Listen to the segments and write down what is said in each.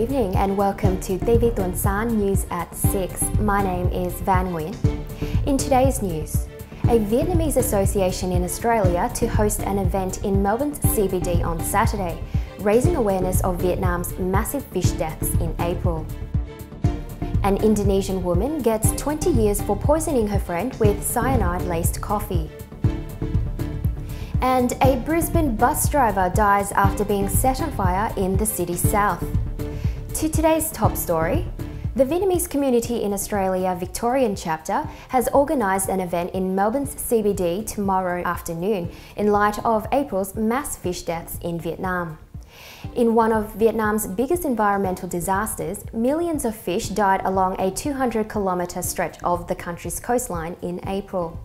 evening and welcome to TiVi Tuan-san News at 6. My name is Nguyen. In today's news, a Vietnamese association in Australia to host an event in Melbourne's CBD on Saturday, raising awareness of Vietnam's massive fish deaths in April. An Indonesian woman gets 20 years for poisoning her friend with cyanide-laced coffee. And a Brisbane bus driver dies after being set on fire in the city's south. To today's top story, the Vietnamese community in Australia Victorian chapter has organised an event in Melbourne's CBD tomorrow afternoon in light of April's mass fish deaths in Vietnam. In one of Vietnam's biggest environmental disasters, millions of fish died along a 200-kilometre stretch of the country's coastline in April.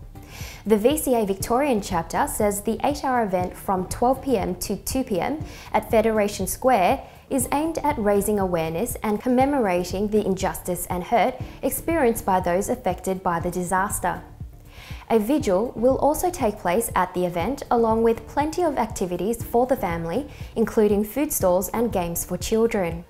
The VCA Victorian chapter says the 8-hour event from 12 p.m. to 2 p.m. at Federation Square is aimed at raising awareness and commemorating the injustice and hurt experienced by those affected by the disaster. A vigil will also take place at the event, along with plenty of activities for the family, including food stalls and games for children.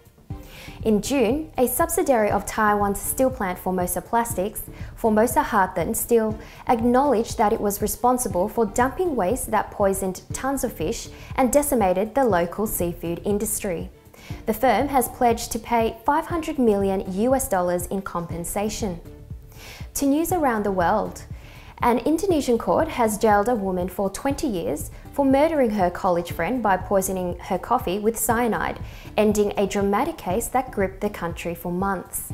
In June, a subsidiary of Taiwan's steel plant Formosa Plastics, Formosa Harthen Steel, acknowledged that it was responsible for dumping waste that poisoned tons of fish and decimated the local seafood industry. The firm has pledged to pay $500 million in compensation. To news around the world, an Indonesian court has jailed a woman for 20 years for murdering her college friend by poisoning her coffee with cyanide, ending a dramatic case that gripped the country for months.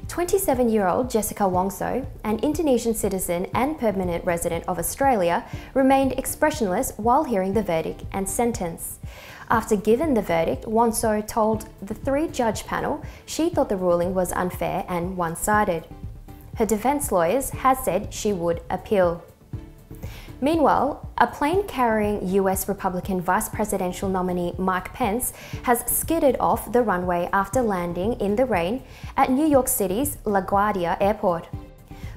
27-year-old Jessica Wongso, an Indonesian citizen and permanent resident of Australia, remained expressionless while hearing the verdict and sentence. After given the verdict, Wongso told the three-judge panel she thought the ruling was unfair and one-sided. Her defense lawyers has said she would appeal. Meanwhile, a plane carrying US Republican vice presidential nominee Mike Pence has skidded off the runway after landing in the rain at New York City's LaGuardia Airport.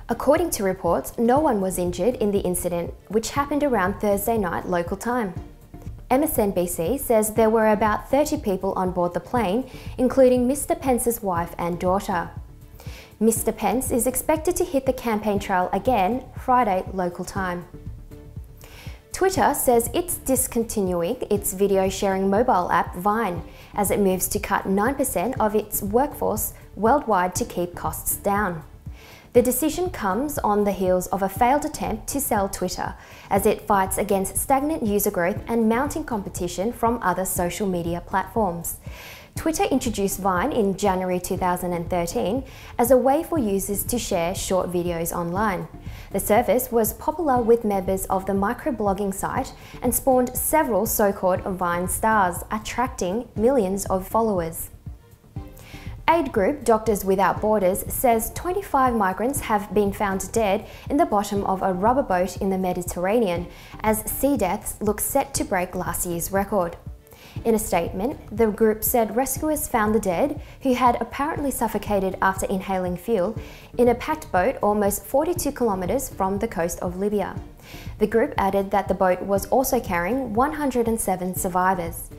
According to reports, no one was injured in the incident, which happened around Thursday night local time. MSNBC says there were about 30 people on board the plane, including Mr. Pence's wife and daughter. Mr. Pence is expected to hit the campaign trail again Friday local time. Twitter says it's discontinuing its video sharing mobile app Vine as it moves to cut 9% of its workforce worldwide to keep costs down. The decision comes on the heels of a failed attempt to sell Twitter as it fights against stagnant user growth and mounting competition from other social media platforms. Twitter introduced Vine in January 2013 as a way for users to share short videos online. The service was popular with members of the microblogging site and spawned several so-called Vine stars, attracting millions of followers. Aid group Doctors Without Borders says 25 migrants have been found dead in the bottom of a rubber boat in the Mediterranean as sea deaths look set to break last year's record. In a statement, the group said rescuers found the dead, who had apparently suffocated after inhaling fuel, in a packed boat almost 42 kilometres from the coast of Libya. The group added that the boat was also carrying 107 survivors.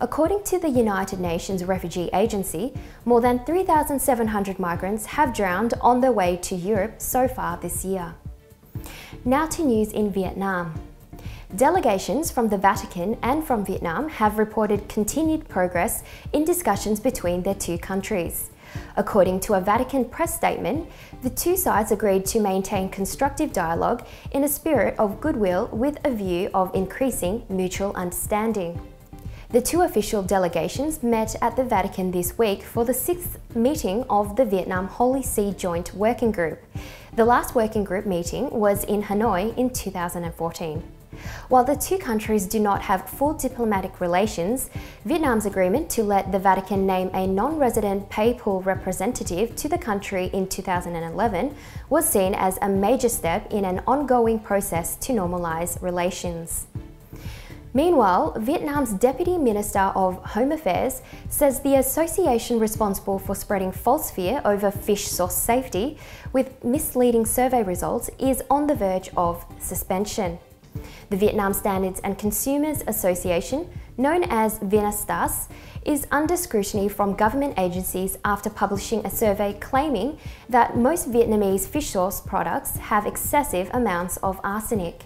According to the United Nations Refugee Agency, more than 3,700 migrants have drowned on their way to Europe so far this year. Now to news in Vietnam. Delegations from the Vatican and from Vietnam have reported continued progress in discussions between their two countries. According to a Vatican press statement, the two sides agreed to maintain constructive dialogue in a spirit of goodwill with a view of increasing mutual understanding. The two official delegations met at the Vatican this week for the 6th meeting of the Vietnam Holy See Joint Working Group. The last working group meeting was in Hanoi in 2014. While the two countries do not have full diplomatic relations, Vietnam's agreement to let the Vatican name a non-resident papal representative to the country in 2011 was seen as a major step in an ongoing process to normalise relations. Meanwhile, Vietnam's Deputy Minister of Home Affairs says the association responsible for spreading false fear over fish source safety with misleading survey results is on the verge of suspension. The Vietnam Standards and Consumers Association known as Vietnamese-australian, is under scrutiny from government agencies after publishing a survey claiming that most Vietnamese fish sauce products have excessive amounts of arsenic.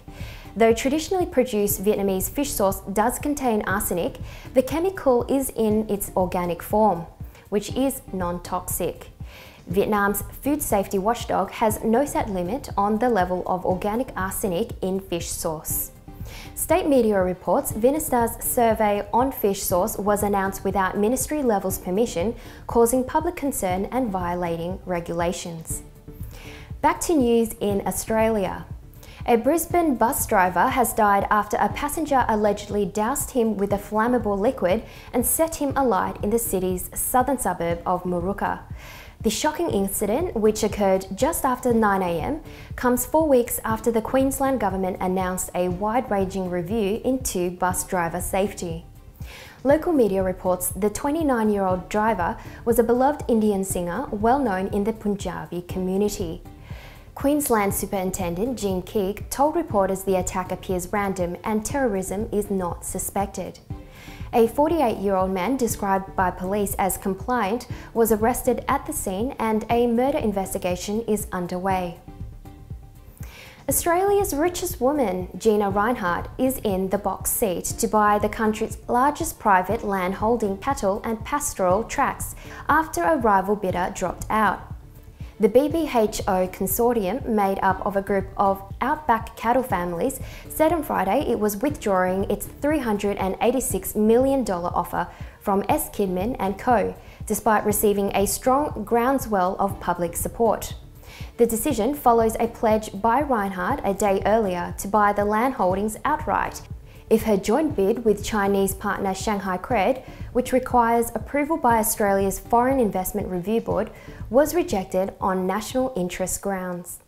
Though traditionally produced Vietnamese fish sauce does contain arsenic, the chemical is in its organic form, which is non-toxic. Vietnam's food safety watchdog has no set limit on the level of organic arsenic in fish sauce. State media reports Vietnamese survey on fish sauce was announced without ministry level's permission, causing public concern and violating regulations. Back to news in Australia. A Brisbane bus driver has died after a passenger allegedly doused him with a flammable liquid and set him alight in the city's southern suburb of Moorooka. The shocking incident, which occurred just after 9 a.m, comes 4 weeks after the Queensland government announced a wide-ranging review into bus driver safety. Local media reports the 29-year-old driver was a beloved Indian singer well known in the Punjabi community. Queensland Superintendent Gina told reporters the attack appears random and terrorism is not suspected. A 48-year-old man described by police as compliant was arrested at the scene and a murder investigation is underway. Australia's richest woman, Gina Rinehart, is in the box seat to buy the country's largest private land holding cattle and pastoral tracts after a rival bidder dropped out. The BBHO consortium, made up of a group of outback cattle families, said on Friday it was withdrawing its $386 million offer from Kidmans and Co., despite receiving a strong groundswell of public support. The decision follows a pledge by Rinehart a day earlier to buy the land holdings outright if her joint bid with Chinese partner Shanghai Cred, which requires approval by Australia's Foreign Investment Review Board, was rejected on national interest grounds.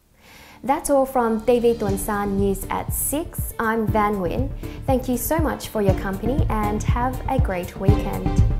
That's all from TiVi Tuan-san News at 6. I'm Nguyen. Thank you so much for your company and have a great weekend.